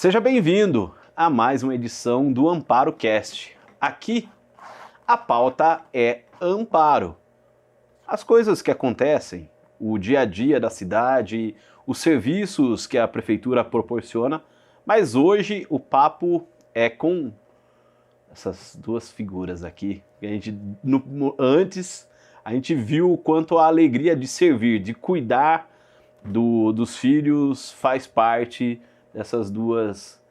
Seja bem-vindo a mais uma edição do Amparo Cast. Aqui, a pauta é amparo. As coisas que acontecem, o dia a dia da cidade, os serviços que a prefeitura proporciona, mas hoje o papo é com essas duas figuras aqui. Antes, a gente viu o quanto a alegria de servir, de cuidar dos filhos faz parte dessas duas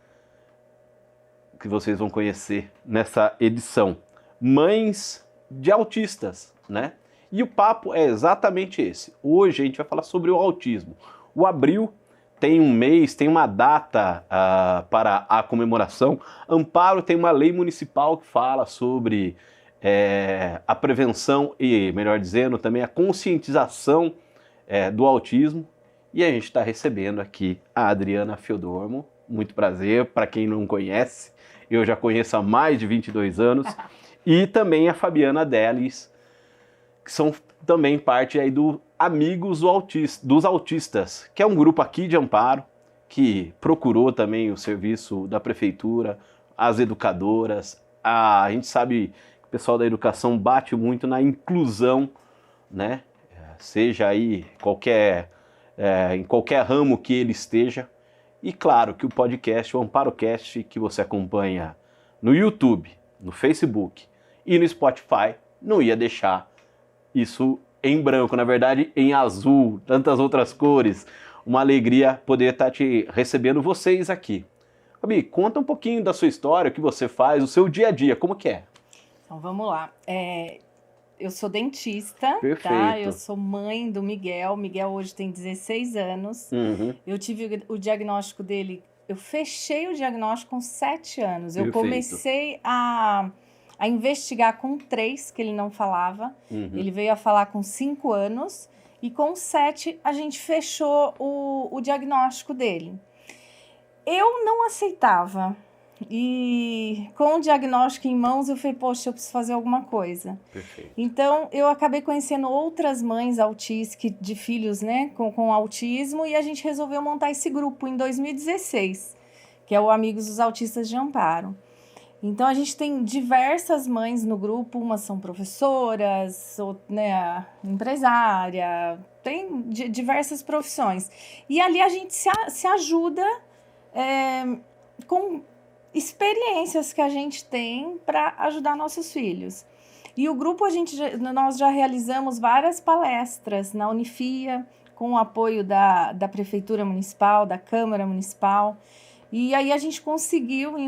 que vocês vão conhecer nessa edição. Mães de autistas, né? E o papo é exatamente esse. Hoje a gente vai falar sobre o autismo. O abril tem um mês, tem uma data para a comemoração. Amparo tem uma lei municipal que fala sobre a prevenção e, melhor dizendo, também a conscientização do autismo. E a gente está recebendo aqui a Adriana Feodormo. Muito prazer, para quem não conhece, eu já conheço há mais de 22 anos. E também a Fabiana Delis, que são também parte aí do Amigos dos Autistas, que é um grupo aqui de Amparo, que procurou também o serviço da prefeitura, as educadoras. A gente sabe que o pessoal da educação bate muito na inclusão, né? Seja aí em qualquer ramo que ele esteja. E claro que o podcast, o AmparoCast, que você acompanha no YouTube, no Facebook e no Spotify, não ia deixar isso em branco, na verdade em azul, tantas outras cores. Uma alegria poder estar te recebendo vocês aqui. Fabi, conta um pouquinho da sua história, o que você faz, o seu dia a dia, como que é? Então vamos lá. Eu sou dentista, Perfeito. tá? Eu sou mãe do Miguel. Miguel hoje tem 16 anos. Uhum. Eu tive o diagnóstico dele, eu fechei o diagnóstico com 7 anos. Perfeito. Eu comecei a investigar com 3, que ele não falava. Uhum. Ele veio a falar com 5 anos. E com 7 a gente fechou o diagnóstico dele. Eu não aceitava. E com o diagnóstico em mãos, eu falei, poxa, eu preciso fazer alguma coisa. Perfeito. Então, eu acabei conhecendo outras mães autistas, de filhos, né, com autismo, e a gente resolveu montar esse grupo em 2016, que é o Amigos dos Autistas de Amparo. Então, a gente tem diversas mães no grupo, umas são professoras, né, empresária, tem diversas profissões. E ali a gente se ajuda com experiências que a gente tem para ajudar nossos filhos. E o grupo, nós já realizamos várias palestras na Unifia, com o apoio da Prefeitura Municipal, da Câmara Municipal. E aí a gente conseguiu, em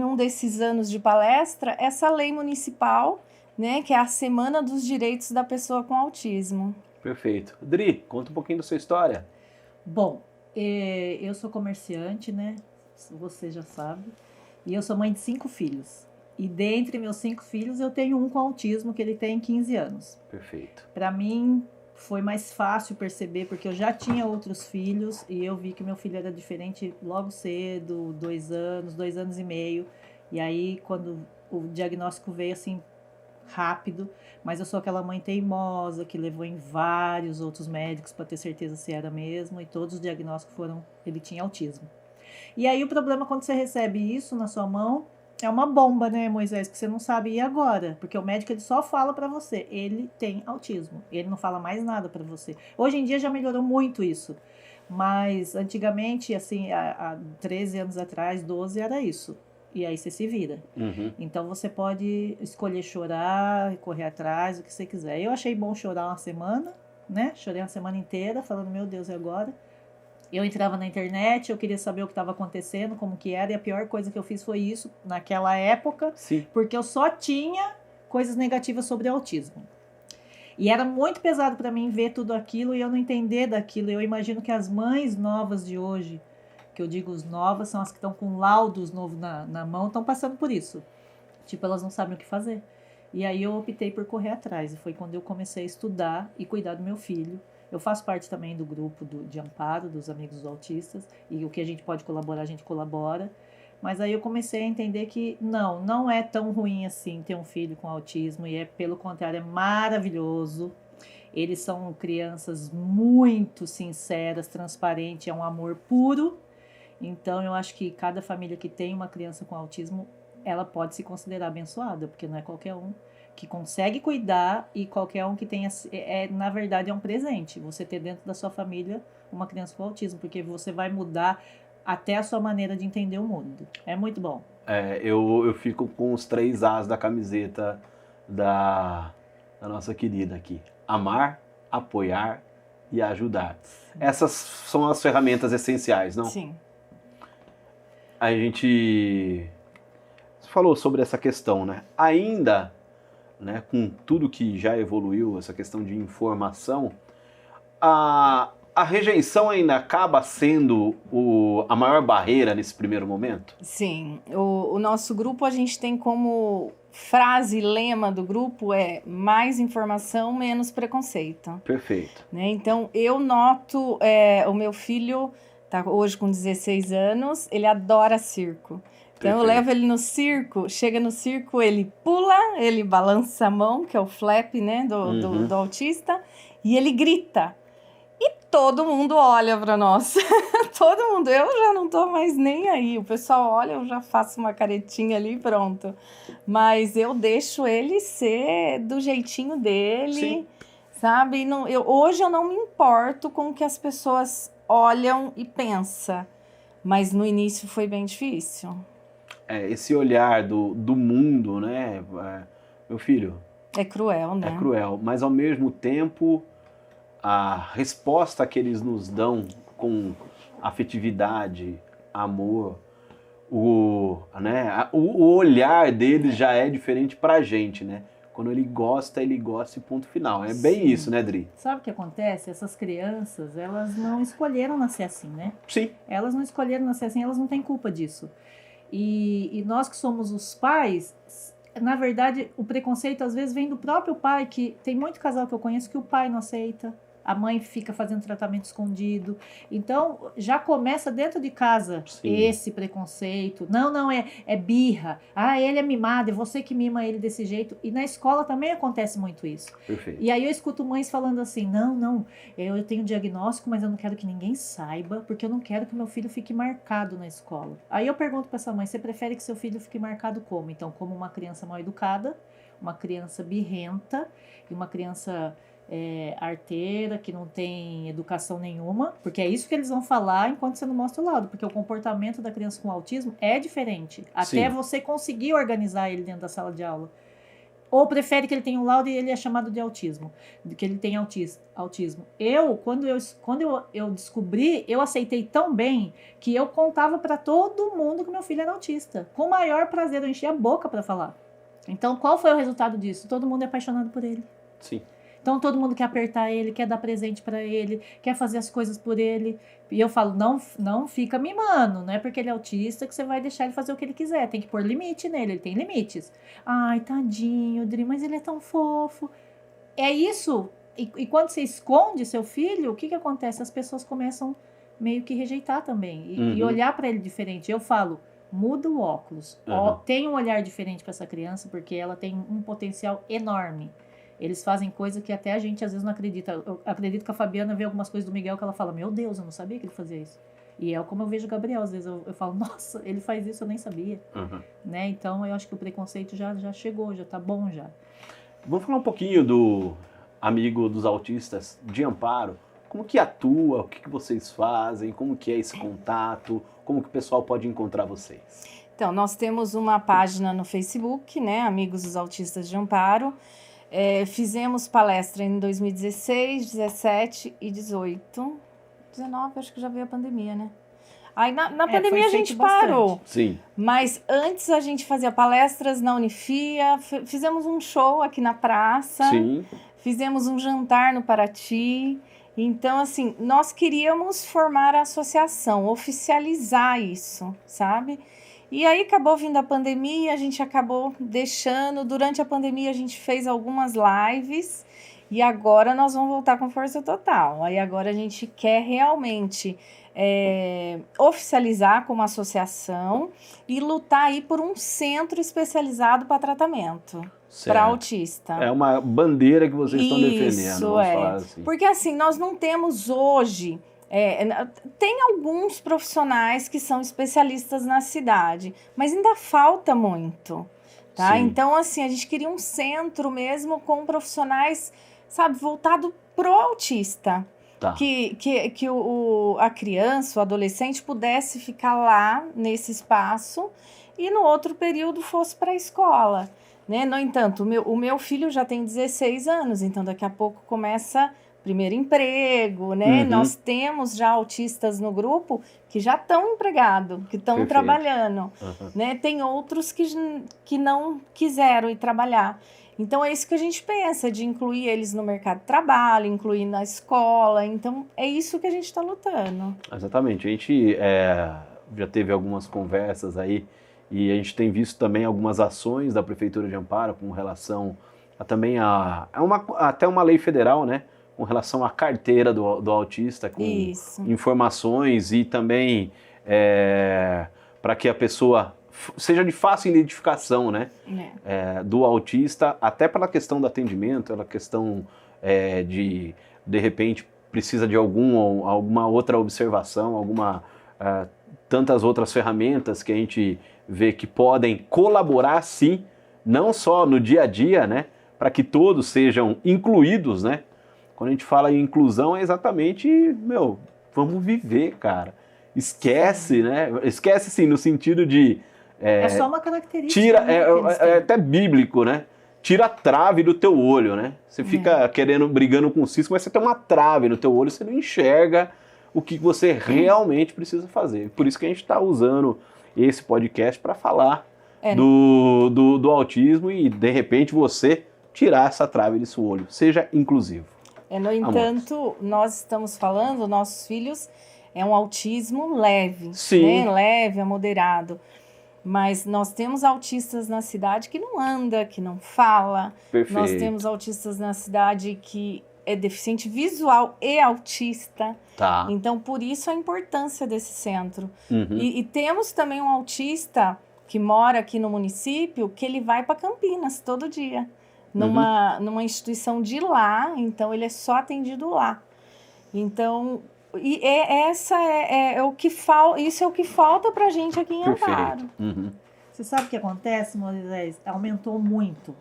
um desses anos de palestra, essa lei municipal, né, que é a Semana dos Direitos da Pessoa com Autismo. Perfeito. Dri, conta um pouquinho da sua história. Bom, eu sou comerciante, né? Você já sabe. E eu sou mãe de 5 filhos. E dentre meus 5 filhos, eu tenho um com autismo, que ele tem 15 anos. Perfeito. Para mim, foi mais fácil perceber, porque eu já tinha outros filhos, e eu vi que meu filho era diferente logo cedo, 2 anos, 2 anos e meio. E aí, quando o diagnóstico veio assim, rápido, mas eu sou aquela mãe teimosa, que levou em vários outros médicos para ter certeza se era mesmo, e todos os diagnósticos ele tinha autismo. E aí o problema quando você recebe isso na sua mão é uma bomba, né, Moisés, que você não sabe e agora, porque o médico ele só fala para você, ele tem autismo, ele não fala mais nada para você. Hoje em dia já melhorou muito isso, mas antigamente, assim, há 13 anos atrás, 12, era isso. E aí você se vira. Uhum. Então você pode escolher chorar, correr atrás, o que você quiser. Eu achei bom chorar uma semana, né? Chorei uma semana inteira, falando, meu Deus, e agora? Eu entrava na internet, eu queria saber o que estava acontecendo, como que era, e a pior coisa que eu fiz foi isso, naquela época, Sim. porque eu só tinha coisas negativas sobre autismo. E era muito pesado para mim ver tudo aquilo e eu não entender daquilo. Eu imagino que as mães novas de hoje, que eu digo os novas, são as que estão com laudos novos na mão, estão passando por isso. Tipo, elas não sabem o que fazer. E aí eu optei por correr atrás, e foi quando eu comecei a estudar e cuidar do meu filho. Eu faço parte também do grupo de amparo, dos Amigos dos Autistas, e o que a gente pode colaborar, a gente colabora. Mas aí eu comecei a entender que não é tão ruim assim ter um filho com autismo, e pelo contrário, é maravilhoso. Eles são crianças muito sinceras, transparentes, é um amor puro. Então, eu acho que cada família que tem uma criança com autismo, ela pode se considerar abençoada, porque não é qualquer um que consegue cuidar e qualquer um que tenha, na verdade, é um presente. Você ter dentro da sua família uma criança com autismo, porque você vai mudar até a sua maneira de entender o mundo. É muito bom. Eu fico com os 3 As da camiseta da nossa querida aqui. Amar, apoiar e ajudar. Essas são as ferramentas essenciais, não? Sim. A gente falou sobre essa questão, né? Ainda, né, com tudo que já evoluiu, essa questão de informação, a rejeição ainda acaba sendo a maior barreira nesse primeiro momento? Sim. O nosso grupo, a gente tem como frase, lema do grupo é mais informação, menos preconceito. Perfeito. Né? Então, eu noto, o meu filho tá hoje com 16 anos, ele adora circo. Então, eu levo ele no circo, chega no circo, ele pula, ele balança a mão, que é o flap, né, do autista, e ele grita. E todo mundo olha para nós. Todo mundo. Eu já não tô mais nem aí. O pessoal olha, eu já faço uma caretinha ali e pronto. Mas eu deixo ele ser do jeitinho dele. Sim. Sabe? Hoje eu não me importo com o que as pessoas olham e pensam. Mas no início foi bem difícil. Esse olhar do mundo, né? Meu filho... É cruel, né? É cruel, mas ao mesmo tempo... A resposta que eles nos dão com afetividade, amor, o olhar deles já é diferente pra gente, né? Quando ele gosta e ponto final. É bem Sim. Isso, né, Dri? Sabe o que acontece? Essas crianças, elas não escolheram nascer assim, né? Sim. Elas não escolheram nascer assim, elas não têm culpa disso. E nós que somos os pais... Na verdade, o preconceito às vezes vem do próprio pai, que tem muito casal que eu conheço que o pai não aceita, a mãe fica fazendo tratamento escondido. Então, já começa dentro de casa. Sim. Esse preconceito. Não, é birra. Ah, ele é mimado, é você que mima ele desse jeito. E na escola também acontece muito isso. Perfeito. E aí eu escuto mães falando assim, não, eu tenho diagnóstico, mas eu não quero que ninguém saiba, porque eu não quero que meu filho fique marcado na escola. Aí eu pergunto para essa mãe, você prefere que seu filho fique marcado como? Então, como uma criança mal educada, uma criança birrenta e uma criança... arteira, que não tem educação nenhuma, porque é isso que eles vão falar enquanto você não mostra o lado, porque o comportamento da criança com autismo é diferente, até você conseguir organizar ele dentro da sala de aula. Ou prefere que ele tenha um laudo e ele é chamado de autismo, que ele tem autismo. Quando eu descobri, eu aceitei tão bem que eu contava para todo mundo que meu filho era autista, com o maior prazer, eu enchia a boca para falar. Então, qual foi o resultado disso? Todo mundo é apaixonado por ele. Sim. Então, todo mundo quer apertar ele, quer dar presente para ele, quer fazer as coisas por ele. E eu falo, não fica mimando, não é porque ele é autista que você vai deixar ele fazer o que ele quiser. Tem que pôr limite nele, ele tem limites. Ai, tadinho, Dri, mas ele é tão fofo. É isso. E quando você esconde seu filho, o que acontece? As pessoas começam meio que rejeitar também. E olhar para ele diferente. Eu falo, muda o óculos. Tem um olhar diferente para essa criança, porque ela tem um potencial enorme. Eles fazem coisa que até a gente às vezes não acredita. Eu acredito que a Fabiana vê algumas coisas do Miguel que ela fala, meu Deus, eu não sabia que ele fazia isso. E é como eu vejo o Gabriel, às vezes eu falo, nossa, ele faz isso, eu nem sabia. Né? Então eu acho que o preconceito já chegou, já tá bom já. Vamos falar um pouquinho do amigo dos autistas de Amparo. Como que atua, o que vocês fazem, como que é esse contato, como que o pessoal pode encontrar vocês? Então, nós temos uma página no Facebook, né, Amigos dos Autistas de Amparo. Fizemos palestra em 2016, 17 e 18. 19, acho que já veio a pandemia, né? Aí na pandemia a gente parou. Sim. Mas antes a gente fazia palestras na Unifia, fizemos um show aqui na praça. Sim. Fizemos um jantar no Paraty. Então, assim, nós queríamos formar a associação, oficializar isso, sabe? E aí acabou vindo a pandemia, a gente acabou deixando. Durante a pandemia a gente fez algumas lives e agora nós vamos voltar com força total. Aí agora a gente quer realmente oficializar como associação e lutar aí por um centro especializado para tratamento para autista. É uma bandeira que vocês estão defendendo. Isso, vamos falar assim. Porque assim, nós não temos hoje Tem alguns profissionais que são especialistas na cidade, mas ainda falta muito, tá? Sim. Então, assim, a gente queria um centro mesmo com profissionais, sabe, voltado pro autista. Tá. Que a criança, o adolescente pudesse ficar lá nesse espaço e no outro período fosse para a escola, né? No entanto, o meu filho já tem 16 anos, então daqui a pouco começa primeiro emprego, né? Uhum. Nós temos já autistas no grupo que já estão empregados, que estão Perfeito. trabalhando, Uhum. né? Tem outros que não quiseram ir trabalhar. Então, é isso que a gente pensa, de incluir eles no mercado de trabalho, incluir na escola. Então, é isso que a gente está lutando. Exatamente. A gente já teve algumas conversas aí e a gente tem visto também algumas ações da Prefeitura de Amparo com relação também até uma lei federal, né? Com relação à carteira do autista, com Isso. informações e também para que a pessoa seja de fácil identificação, né? Do autista, até pela questão do atendimento, pela questão de repente, precisa de alguma outra observação, tantas outras ferramentas que a gente vê que podem colaborar, sim, não só no dia a dia, né? Para que todos sejam incluídos, né? Quando a gente fala em inclusão, é exatamente, vamos viver, cara. Esquece, né? Esquece, sim, no sentido de... É só uma característica. Tira, é até bíblico, né? Tira a trave do teu olho, né? Você fica brigando com o cisco, mas você tem uma trave no teu olho, você não enxerga o que você realmente precisa fazer. Por isso que a gente está usando esse podcast para falar do autismo e, de repente, você tirar essa trave desse olho. Seja inclusivo. No entanto, nós estamos falando, nossos filhos, é um autismo leve, Sim. né? Leve a moderado. Mas nós temos autistas na cidade que não anda, que não fala. Perfeito. Nós temos autistas na cidade que é deficiente visual e autista. Tá. Então, por isso a importância desse centro. Uhum. E temos também um autista que mora aqui no município, que ele vai para Campinas todo dia. Numa instituição de lá, então ele é só atendido lá. Então, isso é o que falta pra gente aqui em Amparo. Uhum. Você sabe o que acontece, Moisés? Aumentou muito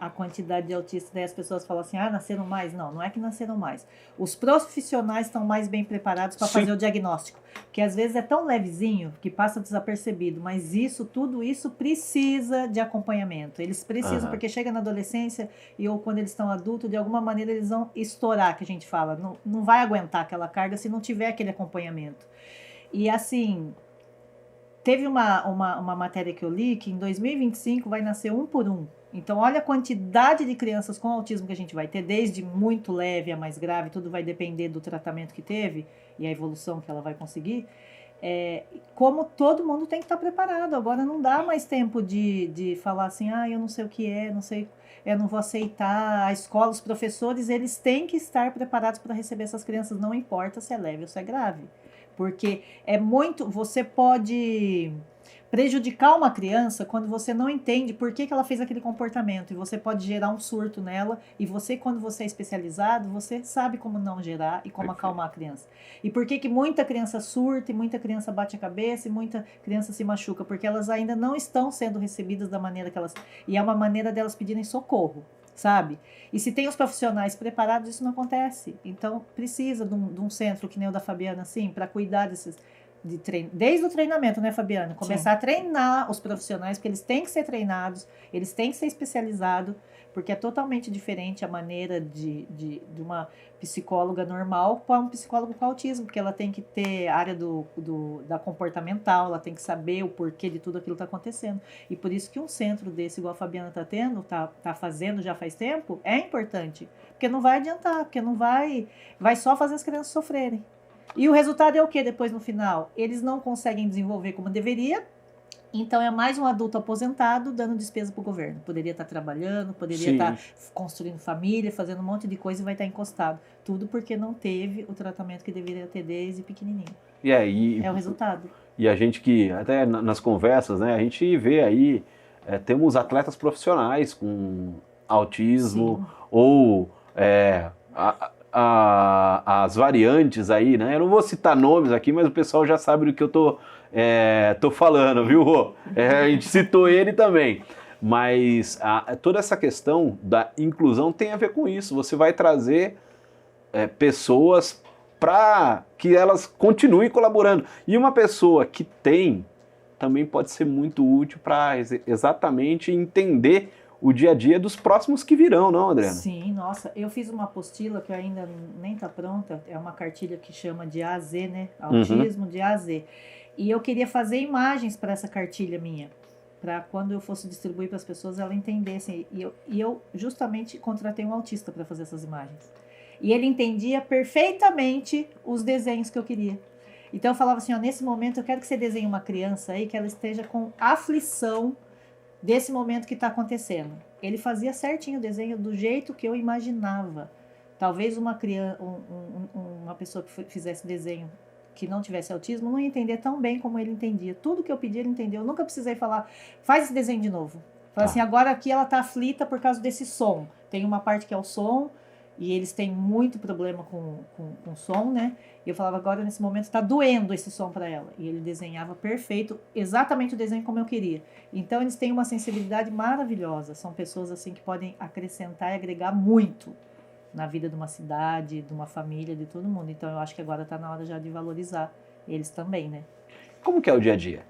a quantidade de autistas. Daí as pessoas falam assim, nasceram mais? Não é que nasceram mais. Os profissionais estão mais bem preparados para fazer o diagnóstico. Porque às vezes é tão levezinho que passa desapercebido, mas tudo isso precisa de acompanhamento. Eles precisam, porque chega na adolescência ou quando eles estão adultos, de alguma maneira eles vão estourar, que a gente fala. Não vai aguentar aquela carga se não tiver aquele acompanhamento. E assim, teve uma matéria que eu li que em 2025 vai nascer 1 por 1. Então, olha a quantidade de crianças com autismo que a gente vai ter, desde muito leve a mais grave, tudo vai depender do tratamento que teve e a evolução que ela vai conseguir. Como todo mundo tem que estar preparado. Agora não dá mais tempo de falar assim, eu não sei o que eu não vou aceitar. A escola, os professores, eles têm que estar preparados para receber essas crianças, não importa se é leve ou se é grave. Porque você pode prejudicar uma criança quando você não entende por que ela fez aquele comportamento, e você pode gerar um surto nela, e quando você é especializado, você sabe como não gerar e como acalmar a criança. E por que muita criança surta, e muita criança bate a cabeça, e muita criança se machuca? Porque elas ainda não estão sendo recebidas da maneira que elas... E é uma maneira delas pedirem socorro, sabe? E se tem os profissionais preparados, isso não acontece. Então, precisa de um centro que nem o da Fabiana, assim, para cuidar desses... Desde o treinamento, né, Fabiana? Começar a treinar os profissionais, porque eles têm que ser treinados, eles têm que ser especializados, porque é totalmente diferente a maneira de uma psicóloga normal para um psicólogo com autismo, porque ela tem que ter a área da comportamental, ela tem que saber o porquê de tudo aquilo que está acontecendo. E por isso que um centro desse, igual a Fabiana está tendo, tá fazendo já faz tempo, é importante. Porque não vai adiantar, porque não vai só fazer as crianças sofrerem. E o resultado é o que depois no final? Eles não conseguem desenvolver como deveria, então é mais um adulto aposentado dando despesa para o governo. Poderia estar trabalhando, poderia estar construindo família, fazendo um monte de coisa e vai estar encostado. Tudo porque não teve o tratamento que deveria ter desde pequenininho. É o resultado. E a gente que, até nas conversas, né, a gente vê aí, temos atletas profissionais com autismo, ou as variantes aí, né? Eu não vou citar nomes aqui, mas o pessoal já sabe do que eu tô falando, viu, Rô? A gente citou ele também. Mas toda essa questão da inclusão tem a ver com isso. Você vai trazer pessoas para que elas continuem colaborando. E uma pessoa que tem também pode ser muito útil para exatamente entender o dia a dia dos próximos que virão, não, Adriana? Sim, nossa, eu fiz uma apostila que ainda nem está pronta, é uma cartilha que chama de A a Z, né? Autismo de A a Z. E eu queria fazer imagens para essa cartilha minha, para quando eu fosse distribuir para as pessoas, elas entendessem. E eu justamente contratei um autista para fazer essas imagens. E ele entendia perfeitamente os desenhos que eu queria. Então eu falava assim, ó, nesse momento eu quero que você desenhe uma criança aí que ela esteja com aflição desse momento que está acontecendo. Ele fazia certinho o desenho do jeito que eu imaginava. Talvez uma criança, uma pessoa que fizesse desenho que não tivesse autismo não ia entender tão bem como ele entendia. Tudo que eu pedi ele entendeu. Eu nunca precisei falar, faz esse desenho de novo. Fala assim, agora aqui ela está aflita por causa desse som. Tem uma parte que é o som, e eles têm muito problema com som, né? E eu falava, agora nesse momento está doendo esse som para ela. E ele desenhava perfeito, exatamente o desenho como eu queria. Então eles têm uma sensibilidade maravilhosa. São pessoas assim que podem acrescentar e agregar muito na vida de uma cidade, de uma família, de todo mundo. Então eu acho que agora está na hora já de valorizar eles também, né? Como que é o dia a dia?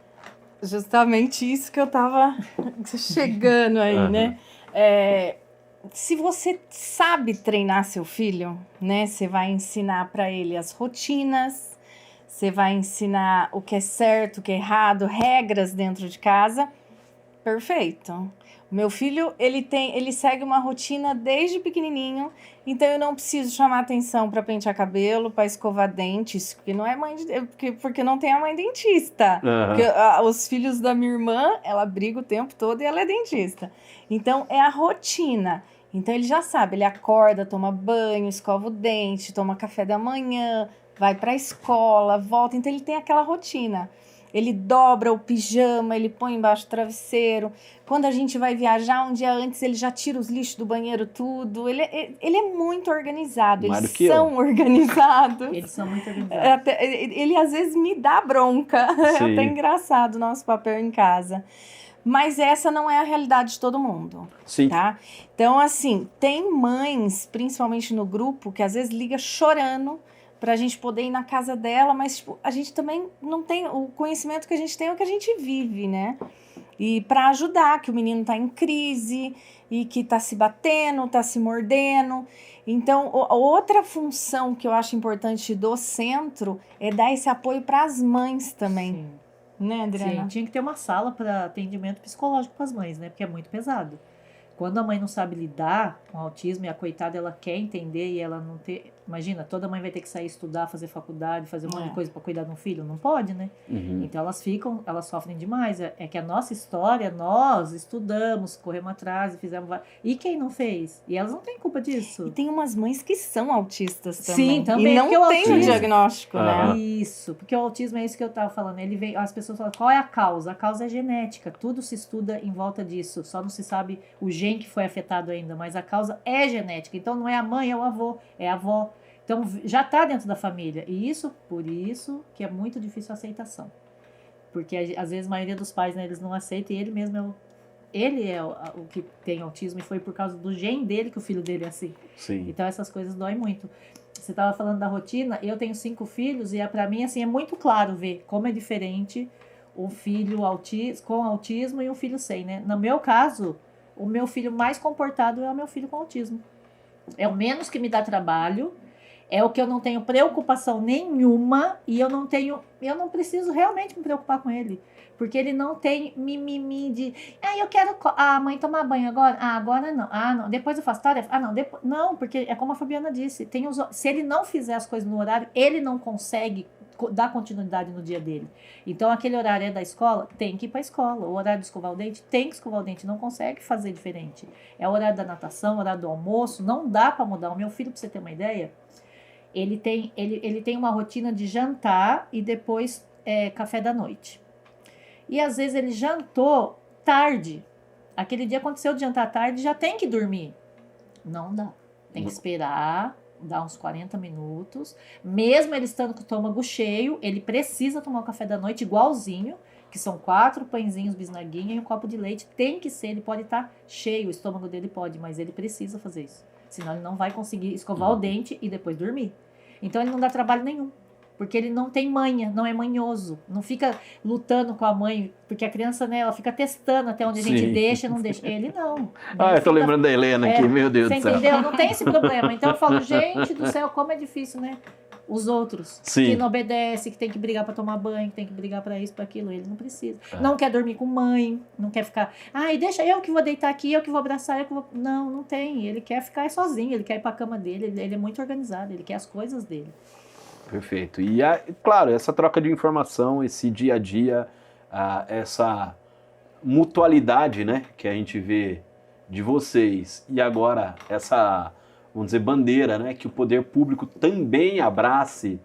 Justamente isso que eu tava chegando aí, né? Se você sabe treinar seu filho, né? Você vai ensinar para ele as rotinas, você vai ensinar o que é certo, o que é errado, regras dentro de casa. Perfeito. O meu filho, ele segue uma rotina desde pequenininho, então eu não preciso chamar atenção para pentear cabelo, para escovar dentes, porque não é porque não tem a mãe dentista. Porque, os filhos da minha irmã, ela briga o tempo todo e ela é dentista. Então é a rotina. Então ele já sabe, ele acorda, toma banho, escova o dente, toma café da manhã, vai para a escola, volta, então ele tem aquela rotina. Ele dobra o pijama, ele põe embaixo do travesseiro. Quando a gente vai viajar, um dia antes, ele já tira os lixos do banheiro, tudo. Ele é muito organizado. Mais Eles do que eu. são organizados. Eles são muito organizados. Ele às vezes me dá bronca. Sim. É até engraçado o nosso papel em casa. Mas essa não é a realidade de todo mundo. Sim. Tá? Então, assim, tem mães, principalmente no grupo, que às vezes liga chorando pra gente poder ir na casa dela, mas tipo, a gente também não tem o conhecimento que a gente tem, é o que a gente vive, né? E para ajudar, que o menino tá em crise e que tá se batendo, tá se mordendo. Então, outra função que eu acho importante do centro é dar esse apoio para as mães também. Sim. Né, Adriana? Sim, tinha que ter uma sala para atendimento psicológico para as mães, né? Porque é muito pesado. Quando a mãe não sabe lidar com o autismo e a coitada ela quer entender e ela não ter... Imagina, toda mãe vai ter que sair estudar, fazer faculdade, fazer um monte de coisa para cuidar de um filho. Não pode, né? Uhum. Então elas sofrem demais. É que a nossa história, nós estudamos, corremos atrás e fizemos... E quem não fez? E elas não têm culpa disso. E tem umas mães que são autistas também. Sim, também. E não tem o autismo... diagnóstico, né? Isso, porque o autismo é isso que eu tava falando. Ele vem, as pessoas falam, qual é a causa? A causa é genética. Tudo se estuda em volta disso. Só não se sabe o gene que foi afetado ainda, mas a causa é genética. Então não é a mãe, é o avô, é a avó. Então já está dentro da família. E isso, por isso, que é muito difícil a aceitação. Porque às vezes a maioria dos pais, né, eles não aceitam e ele mesmo ele é o que tem autismo e foi por causa do gene dele que o filho dele é assim. Sim. Então essas coisas doem muito. Você estava falando da rotina, eu tenho 5 filhos e para mim assim, é muito claro ver como é diferente um filho com autismo e um filho sem, né? No meu caso, o meu filho mais comportado é o meu filho com autismo. É o menos que me dá trabalho, é o que eu não tenho preocupação nenhuma e eu não preciso realmente me preocupar com ele. Porque ele não tem mimimi de... eu quero a mãe tomar banho agora. Agora não. Não. Depois eu faço tarefa. Não. Depois... Não, porque é como a Fabiana disse. Se ele não fizer as coisas no horário, ele não consegue dar continuidade no dia dele. Então, aquele horário é da escola, tem que ir para a escola. O horário de escovar o dente, tem que escovar o dente. Não consegue fazer diferente. É o horário da natação, o horário do almoço. Não dá para mudar. O meu filho, para você ter uma ideia, ele tem uma rotina de jantar e depois café da noite. E às vezes ele jantou tarde. Aquele dia aconteceu de jantar tarde, já tem que dormir. Não dá. Tem que esperar dá uns 40 minutos. Mesmo ele estando com o estômago cheio, ele precisa tomar o café da noite igualzinho, que são 4 pãezinhos bisnaguinha e um copo de leite. Tem que ser, ele pode estar cheio, o estômago dele pode, mas ele precisa fazer isso. Senão ele não vai conseguir escovar o dente e depois dormir. Então ele não dá trabalho nenhum. Porque ele não tem manha, não é manhoso. Não fica lutando com a mãe, porque a criança, né, ela fica testando até onde a gente deixa e não deixa. Ele não. Eu tô lembrando da Helena aqui, meu Deus do céu. Você entendeu? Não tem esse problema. Então eu falo, gente do céu, como é difícil, né? Os outros, que não obedece, que tem que brigar pra tomar banho, que tem que brigar pra isso, pra aquilo, ele não precisa. Não quer dormir com mãe, não quer ficar, deixa eu que vou deitar aqui, eu que vou abraçar, eu que vou... Não tem. Ele quer ficar sozinho, ele quer ir pra cama dele, ele é muito organizado, ele quer as coisas dele. Perfeito. E, claro, essa troca de informação, esse dia a dia, essa mutualidade, né, que a gente vê de vocês, e agora essa, vamos dizer, bandeira, né, que o poder público também abrace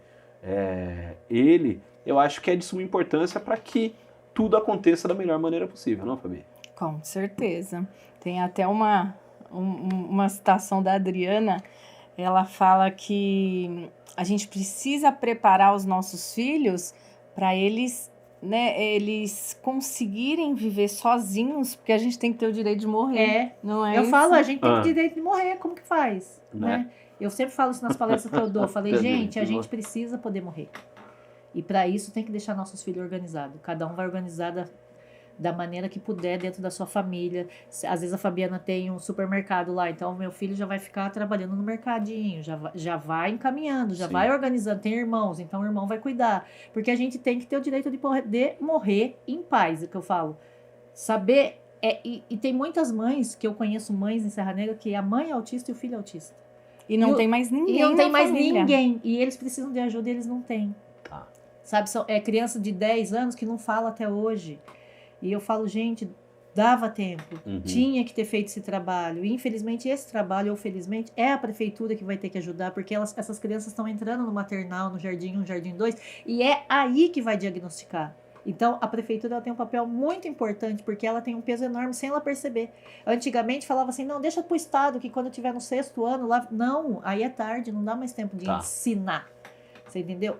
ele, eu acho que é de suma importância para que tudo aconteça da melhor maneira possível, não, Fabi? Com certeza. Tem até uma citação da Adriana, ela fala que a gente precisa preparar os nossos filhos para eles, né, eles conseguirem viver sozinhos, porque a gente tem que ter o direito de morrer. Não é eu isso? falo, a gente tem o direito de morrer, como que faz? Né? Eu sempre falo isso nas palestras que eu dou. Falei, gente, a gente precisa poder morrer. E para isso tem que deixar nossos filhos organizados. Cada um vai organizar da maneira que puder dentro da sua família. Às vezes a Fabiana tem um supermercado lá, então o meu filho já vai ficar trabalhando no mercadinho, já vai encaminhando, já vai organizando. Tem irmãos, então o irmão vai cuidar. Porque a gente tem que ter o direito de morrer em paz, é o que eu falo. Saber, e tem muitas mães, que eu conheço mães em Serra Negra, que a mãe é autista e o filho é autista. E não tem mais ninguém. E não tem mais família. ninguém. E eles precisam de ajuda e eles não têm. Sabe, é criança de 10 anos que não fala até hoje. E eu falo, gente, dava tempo, tinha que ter feito esse trabalho. E, infelizmente, esse trabalho, ou felizmente, é a prefeitura que vai ter que ajudar, porque essas crianças estão entrando no maternal, no jardim 1, jardim 2, e é aí que vai diagnosticar. Então, a prefeitura ela tem um papel muito importante, porque ela tem um peso enorme sem ela perceber. Antigamente, falava assim, não, deixa pro Estado, que quando tiver no 6º ano, lá... Não, aí é tarde, não dá mais tempo de ensinar. Você entendeu?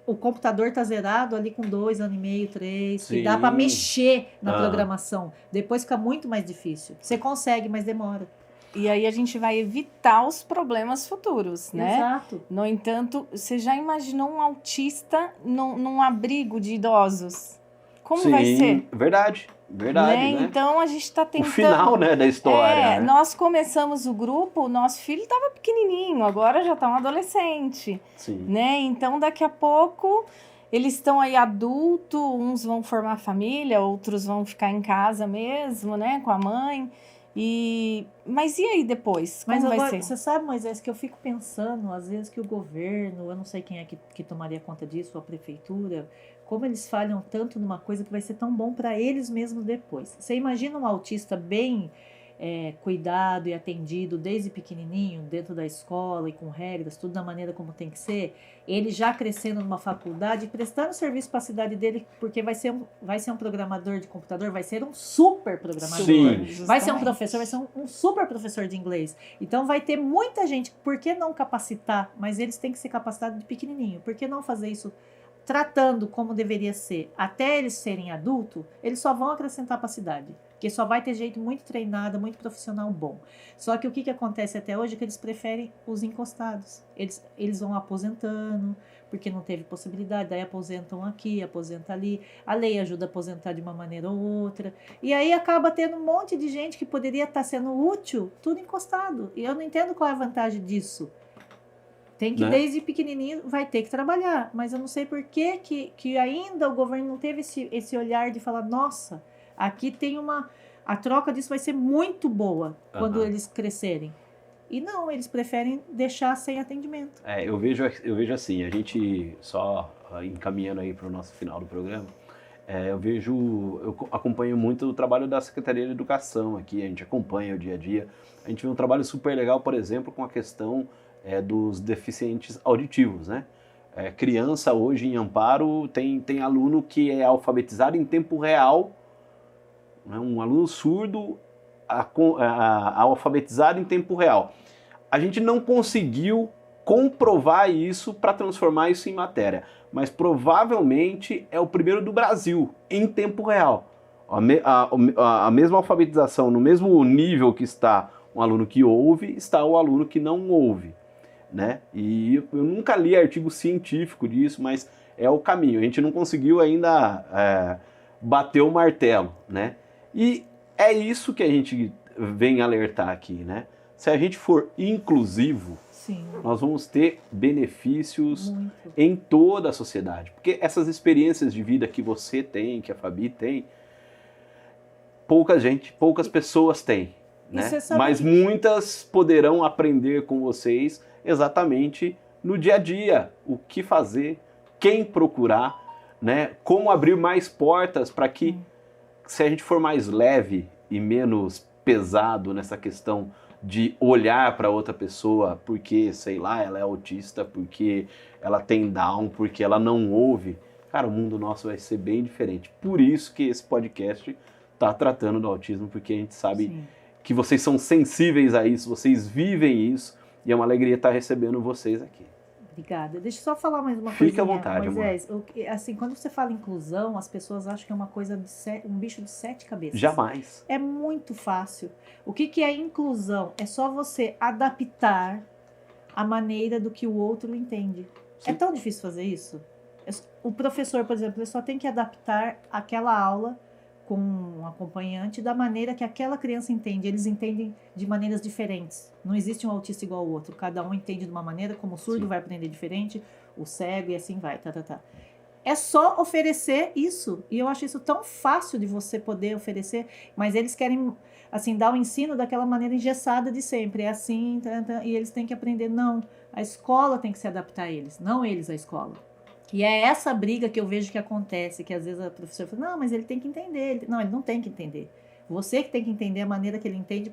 O computador tá zerado ali com 2 anos e meio, 3, que dá para mexer na programação. Depois fica muito mais difícil. Você consegue, mas demora. E aí a gente vai evitar os problemas futuros, né? Exato. No entanto, você já imaginou um autista num abrigo de idosos? Como vai ser? Verdade, né? Então a gente está tentando... O final, né, da história. Né? Nós começamos o grupo, o nosso filho estava pequenininho, agora já está um adolescente. Né? Então daqui a pouco eles estão aí adultos, uns vão formar família, outros vão ficar em casa mesmo, né, com a mãe. Mas e aí depois? Como vai ser? Você sabe, Moisés, que eu fico pensando, às vezes, que o governo, eu não sei quem é que tomaria conta disso, a prefeitura, como eles falham tanto numa coisa que vai ser tão bom para eles mesmos depois. Você imagina um autista bem cuidado e atendido desde pequenininho, dentro da escola e com regras, tudo da maneira como tem que ser, ele já crescendo numa faculdade, prestando serviço para a cidade dele, porque vai ser um programador de computador, vai ser um super programador. Vai ser um professor, vai ser um super professor de inglês. Então vai ter muita gente, por que não capacitar? Mas eles têm que ser capacitados de pequenininho. Por que não fazer isso tratando como deveria ser? Até eles serem adultos, eles só vão acrescentar para a cidade. Porque só vai ter gente muito treinado, muito profissional bom. Só que o que acontece até hoje é que eles preferem os encostados. Eles vão aposentando, porque não teve possibilidade, daí aposentam aqui, aposentam ali. A lei ajuda a aposentar de uma maneira ou outra. E aí acaba tendo um monte de gente que poderia estar sendo útil, tudo encostado. E eu não entendo qual é a vantagem disso. Tem que, desde pequenininho, vai ter que trabalhar. Mas eu não sei por que ainda o governo não teve esse olhar de falar, nossa, aqui tem a troca disso vai ser muito boa quando eles crescerem. E não, eles preferem deixar sem atendimento. Eu vejo assim, a gente só encaminhando aí para o nosso final do programa, eu acompanho muito o trabalho da Secretaria de Educação aqui, a gente acompanha o dia a dia. A gente vê um trabalho super legal, por exemplo, com a questão dos deficientes auditivos, né? Criança hoje em Amparo tem aluno que é alfabetizado em tempo real, né? Um aluno surdo alfabetizado em tempo real. A gente não conseguiu comprovar isso para transformar isso em matéria. Mas provavelmente é o primeiro do Brasil, em tempo real. A mesma alfabetização, no mesmo nível que está um aluno que ouve, está o aluno que não ouve, né? E eu nunca li artigo científico disso, mas é o caminho. A gente não conseguiu ainda bater o martelo, né? E é isso que a gente vem alertar aqui, né? Se a gente for inclusivo, Sim. nós vamos ter benefícios Muito. em toda a sociedade. Porque essas experiências de vida que você tem, que a Fabi tem, poucas pessoas têm, né? você sabe Mas que- muitas poderão aprender com vocês exatamente no dia a dia, o que fazer, quem procurar, né? Como abrir mais portas para que, se a gente for mais leve e menos pesado nessa questão de olhar para outra pessoa porque, sei lá, ela é autista, porque ela tem Down, porque ela não ouve, cara, o mundo nosso vai ser bem diferente. Por isso que esse podcast está tratando do autismo, porque a gente sabe Sim. que vocês são sensíveis a isso, vocês vivem isso, e é uma alegria estar recebendo vocês aqui. Obrigada. Deixa eu só falar mais uma coisa. Fique à vontade, Moisés, assim, quando você fala inclusão, as pessoas acham que é uma coisa um bicho de 7 cabeças. Jamais. É muito fácil. O que é inclusão? É só você adaptar a maneira do que o outro entende. Sim. É tão difícil fazer isso? O professor, por exemplo, ele só tem que adaptar aquela aula com um acompanhante da maneira que aquela criança entende. Eles entendem de maneiras diferentes. Não existe um autista igual ao outro. Cada um entende de uma maneira, como o surdo Sim. vai aprender diferente, o cego e assim vai. É só oferecer isso. E eu acho isso tão fácil de você poder oferecer, mas eles querem, assim, dar o ensino daquela maneira engessada de sempre. É assim, e eles têm que aprender. Não, a escola tem que se adaptar a eles, não eles à escola. E é essa briga que eu vejo que acontece, que às vezes a professora fala, não, mas ele tem que entender. Não, ele não tem que entender. Você que tem que entender a maneira que ele entende,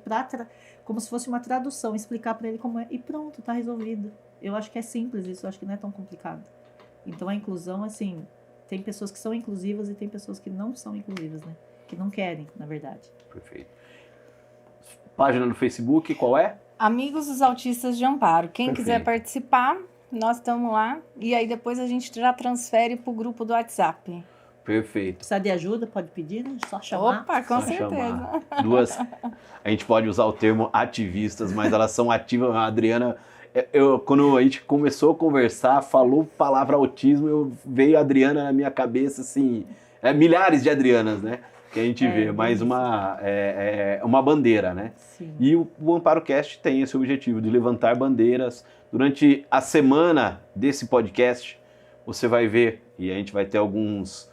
como se fosse uma tradução, explicar para ele como é, e pronto, tá resolvido. Eu acho que é simples isso, eu acho que não é tão complicado. Então a inclusão, assim, tem pessoas que são inclusivas e tem pessoas que não são inclusivas, né? Que não querem, na verdade. Perfeito. Página no Facebook, qual é? Amigos dos Autistas de Amparo. Quem Perfeito. quiser participar, nós estamos lá. E aí depois a gente já transfere para o grupo do WhatsApp. Perfeito. Precisa de ajuda, pode pedir, né? Só chamar. Opa, com Só certeza. chamar. A gente pode usar o termo ativistas, mas elas são ativas. A Adriana, quando a gente começou a conversar, falou palavra autismo, veio a Adriana na minha cabeça, assim, milhares de Adrianas, né? Que a gente vê, mais isso. uma bandeira, né? Sim. E o AmparoCast tem esse objetivo de levantar bandeiras. Durante a semana desse podcast, você vai ver, e a gente vai ter algumas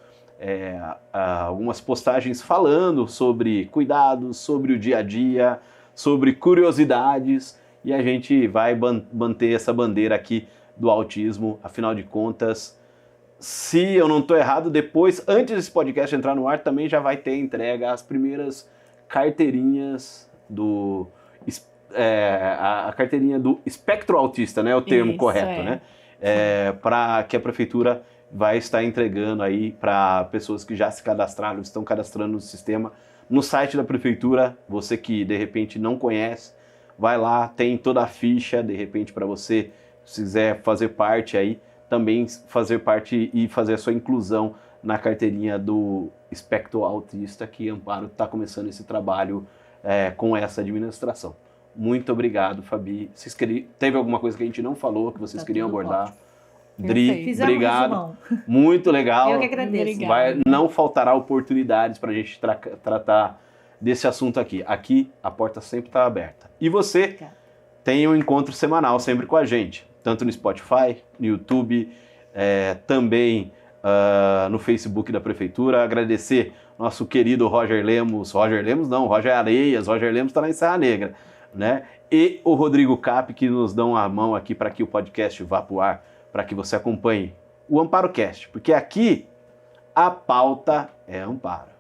postagens falando sobre cuidados, sobre o dia a dia, sobre curiosidades, e a gente vai manter essa bandeira aqui do autismo. Afinal de contas, se eu não estou errado, depois, antes desse podcast entrar no ar, também já vai ter entrega as primeiras carteirinhas a carteirinha do espectro autista, né? É o termo Isso, correto, é. né? Para que a prefeitura vai estar entregando aí para pessoas que já se cadastraram, estão cadastrando no sistema. No site da prefeitura, você que de repente não conhece, vai lá, tem toda a ficha, de repente para você, se quiser fazer parte aí, também fazer parte e fazer a sua inclusão na carteirinha do espectro autista, que Amparo está começando esse trabalho com essa administração. Muito obrigado, Fabi. Teve alguma coisa que a gente não falou, que vocês Tá queriam tudo abordar? ótimo. Dri, Perfeito. Fizemos obrigado. resumão. Muito legal. Eu que agradeço. Obrigada. Não faltará oportunidades para a gente tratar desse assunto aqui. Aqui a porta sempre está aberta. E você Obrigada. tem um encontro semanal sempre com a gente, tanto no Spotify, no YouTube, também no Facebook da Prefeitura. Agradecer nosso querido Roger Lemos. Roger Lemos não, Roger Areias. Roger Lemos está lá em Serra Negra, né? E o Rodrigo Cap, que nos dão a mão aqui para que o podcast vá para o ar, para que você acompanhe o AmparoCast, porque aqui a pauta é Amparo.